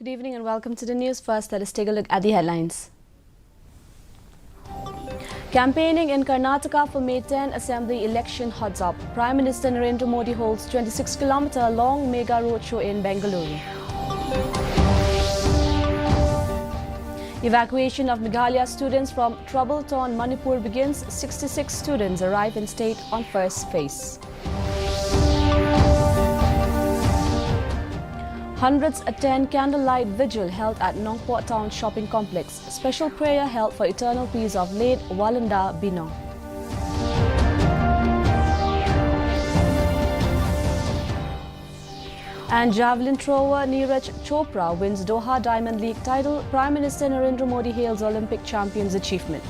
Good evening and welcome to the news. First, let us take a look at the headlines. Campaigning in Karnataka for May 10 Assembly election heads up. Prime Minister Narendra Modi holds 26-kilometer-long mega roadshow in Bengaluru. Evacuation of Meghalaya students from trouble-torn Manipur begins. 66 students arrive in state on first phase. Hundreds attend candlelight vigil held at Nongpor Town Shopping Complex. Special prayer held for eternal peace of late Walanda Binong. And javelin thrower Neeraj Chopra wins Doha Diamond League title. Prime Minister Narendra Modi hails Olympic champions' achievement.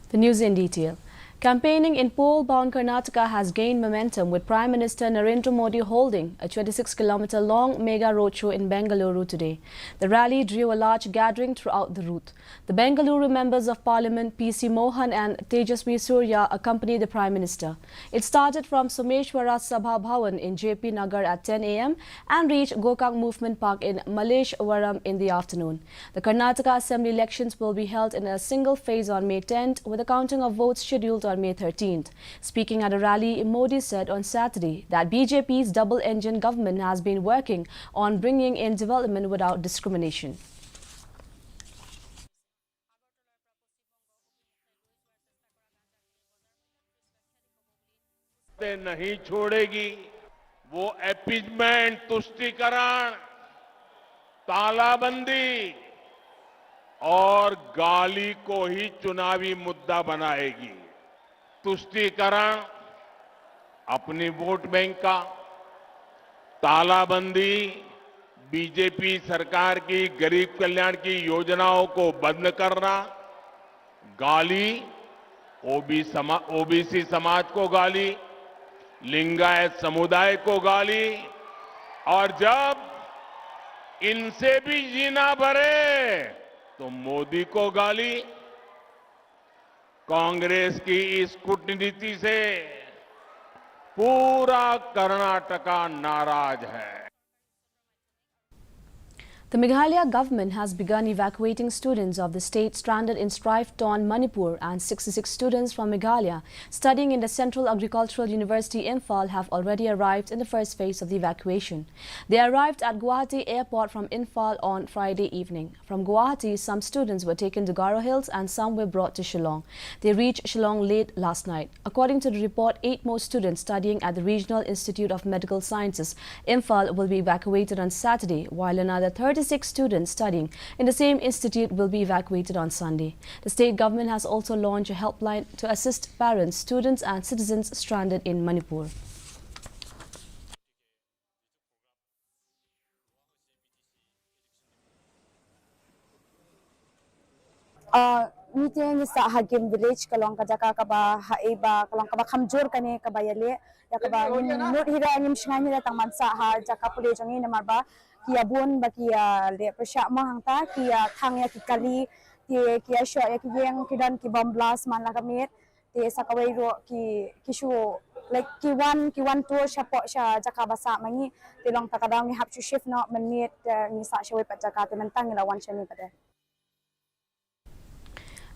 The news in detail. Campaigning in poll-bound Karnataka has gained momentum, with Prime Minister Narendra Modi holding a 26-kilometer-long mega roadshow in Bengaluru today. The rally drew a large gathering throughout the route. The Bengaluru members of Parliament P.C. Mohan and Tejaswi Surya accompanied the Prime Minister. It started from Someshwara Sabha Bhavan in JP Nagar at 10 a.m. and reached Gokak Movement Park in Malleshwaram in the afternoon. The Karnataka Assembly elections will be held in a single phase on May 10th, with a counting of votes scheduled on May 13th. Speaking at a rally, Modi said on Saturday that BJP's double-engine government has been working on bringing in development without discrimination. नहीं छोड़ेगी वो appeasement, तुष्टीकरण, तालाबंदी और गाली को ही चुनावी मुद्दा बनाएगी। तुष्टीकरण अपनी वोट बैंक का, तालाबंदी बीजेपी सरकार की गरीब कल्याण की योजनाओं को बंद करना, गाली ओबीसी समाज को गाली, लिंगायत समुदाय को गाली, और जब इनसे भी जीना भरे तो मोदी को गाली। कांग्रेस की इस कूटनीति से पूरा कर्नाटका नाराज है। The Meghalaya government has begun evacuating students of the state stranded in strife-torn Manipur, and 66 students from Meghalaya studying in the Central Agricultural University Imphal have already arrived in the first phase of the evacuation. They arrived at Guwahati Airport from Imphal on Friday evening. From Guwahati, some students were taken to Garo Hills and some were brought to Shillong. They reached Shillong late last night. According to the report, 8 more students studying at the Regional Institute of Medical Sciences, Imphal, will be evacuated on Saturday, while another 36 students studying in the same institute will be evacuated on Sunday. The state government has also launched a helpline to assist parents, students and citizens stranded in Manipur. Meeting sa Hagim village kalong kajaka kaba haiba kalong kaba khamjor kane kaba yale ya kaba nur hira ngim shngai hira tangman sa ha jaka pule jongi namarba kia bun ba kia le persha ma hangta kia thang ya ki kali ti kia sho ya ki yeng ki dan ki bomb blast man la kamet te sakawai ro ki kishu like ki one tour shapo sha jaka basa mangi te long takadang ni hap chu shift no manit ni sa shwe pa jaka te mentang la wan chami pade.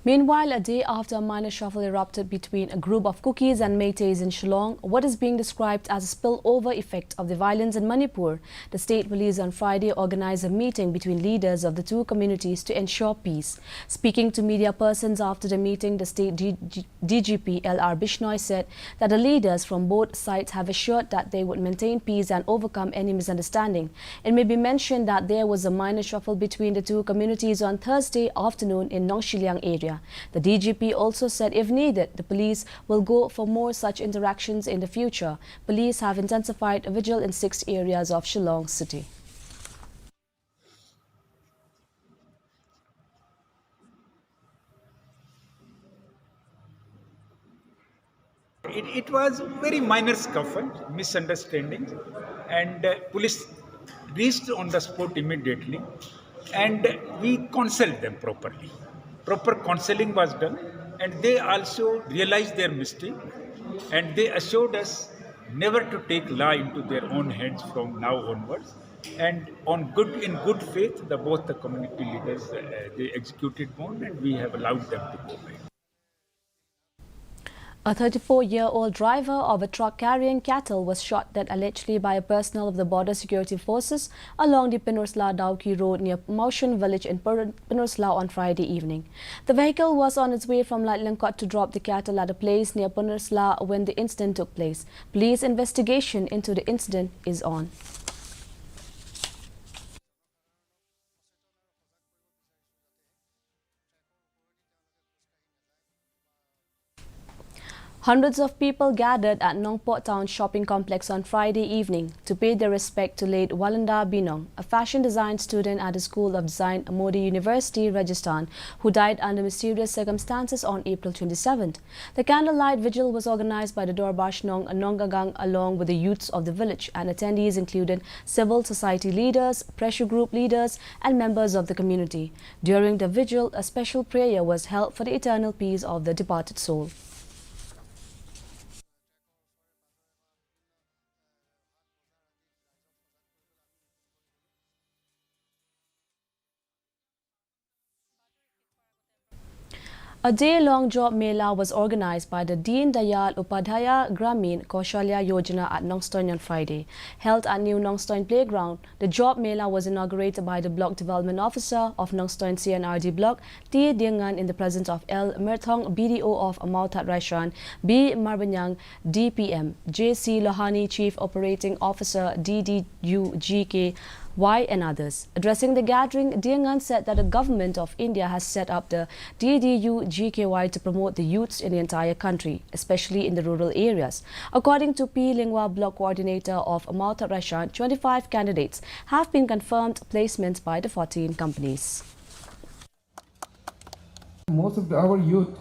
Meanwhile, a day after a minor scuffle erupted between a group of Kukis and Meiteis in Shillong, what is being described as a spillover effect of the violence in Manipur, the state police on Friday organized a meeting between leaders of the two communities to ensure peace. Speaking to media persons after the meeting, the state DGP L.R. Bishnoi said that the leaders from both sides have assured that they would maintain peace and overcome any misunderstanding. It may be mentioned that there was a minor scuffle between the two communities on Thursday afternoon in Nongshiliang area. The DGP also said if needed, the police will go for more such interactions in the future. Police have intensified vigil in 6 areas of Shillong city. It was very minor scuffle, misunderstanding, and police reached on the spot immediately, and we counseled them properly. Proper counseling was done, and they also realized their mistake, and they assured us never to take law into their own hands from now onwards. And in good faith, both the community leaders they executed bond, and we have allowed them to go back. A 34-year-old driver of a truck carrying cattle was shot dead allegedly by a personnel of the Border Security Forces along the Pinursla-Dauki Road near Motion Village in Pinursla on Friday evening. The vehicle was on its way from Laitlangkot to drop the cattle at a place near Pinursla when the incident took place. Police investigation into the incident is on. Hundreds of people gathered at Nongpot Town shopping complex on Friday evening to pay their respect to late Walanda Binong, a fashion design student at the School of Design, Modi University, Rajasthan, who died under mysterious circumstances on April 27th. The candlelight vigil was organized by the Dorbash Nong Nongagang along with the youths of the village, and attendees included civil society leaders, pressure group leaders, and members of the community. During the vigil, a special prayer was held for the eternal peace of the departed soul. A day-long job mela was organized by the Deen Dayal Upadhyaya Gramin Kaushalya Yojana at Nongstoin on Friday. Held at New Nongstoin Playground, the job mela was inaugurated by the Block Development Officer of Nongstoin CNRD Block, T. Diengan, in the presence of L. Merthong, BDO of Amautat Raishan, B. Marbanyang, DPM, J.C. Lohani, Chief Operating Officer, DDU-GK, and others. Addressing the gathering, Diengan said that the government of India has set up the DDU-GKY to promote the youths in the entire country, especially in the rural areas. According to P. Lingwa, block coordinator of Amautat Raishan, 25 candidates have been confirmed placements by the 14 companies. Most of our youth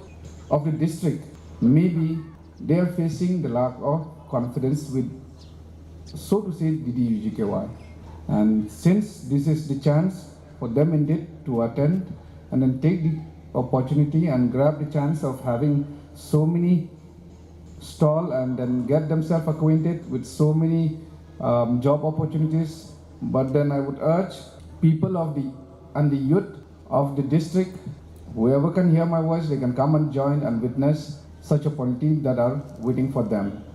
of the district, maybe they are facing the lack of confidence with, so to say, DDU-GKY. And since this is the chance for them indeed to attend and then take the opportunity and grab the chance of having so many stall and then get themselves acquainted with so many job opportunities. But then I would urge people of the youth of the district, whoever can hear my voice, they can come and join and witness such opportunities that are waiting for them.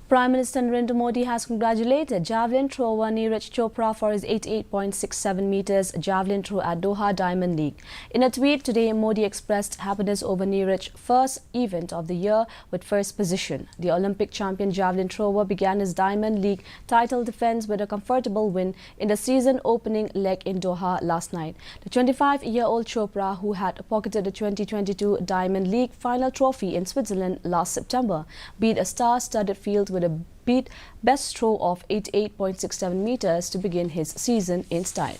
Prime Minister Narendra Modi has congratulated javelin thrower Neeraj Chopra for his 88.67 meters javelin throw at Doha Diamond League. In a tweet today, Modi expressed happiness over Neeraj's first event of the year with first position. The Olympic champion javelin thrower began his Diamond League title defense with a comfortable win in the season opening leg in Doha last night. The 25-year-old Chopra, who had pocketed the 2022 Diamond League final trophy in Switzerland last September, beat a star-studded field with a best throw of 88.67 meters to begin his season in style.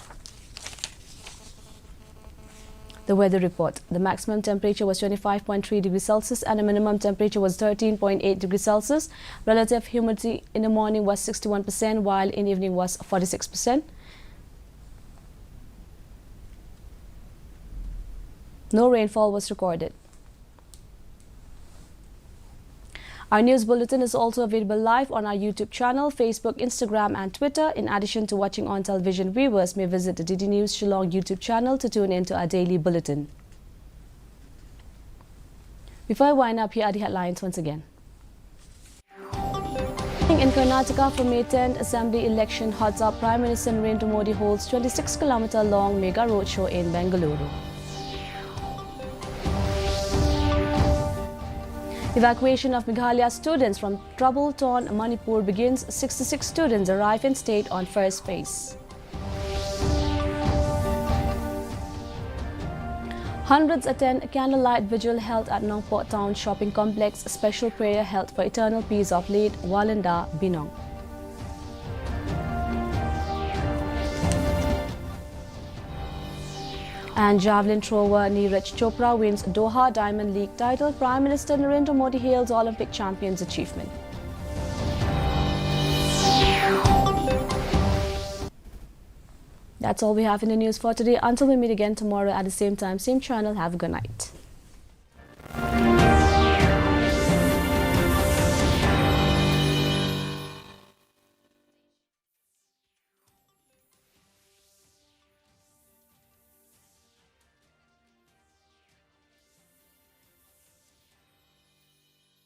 The weather report. The maximum temperature was 25.3 degrees Celsius and the minimum temperature was 13.8 degrees Celsius. Relative humidity in the morning was 61%, while in the evening was 46%. No rainfall was recorded. Our news bulletin is also available live on our YouTube channel, Facebook, Instagram and Twitter. In addition to watching on television, viewers may visit the DD News Shillong YouTube channel to tune into our daily bulletin. Before I wind up, here are the headlines once again. In Karnataka for May 10th Assembly election heads up, Prime Minister Narendra Modi holds 26-kilometer long mega roadshow in Bengaluru. Evacuation of Meghalaya students from trouble-torn Manipur begins. 66 students arrive in state on first phase. Hundreds attend a candlelight vigil held at Nongpot Town shopping complex. A special prayer held for eternal peace of late Walanda Binong. And javelin thrower Neeraj Chopra wins Doha Diamond League title. Prime Minister Narendra Modi hails Olympic champions' achievement. That's all we have in the news for today. Until we meet again tomorrow at the same time, same channel. Have a good night.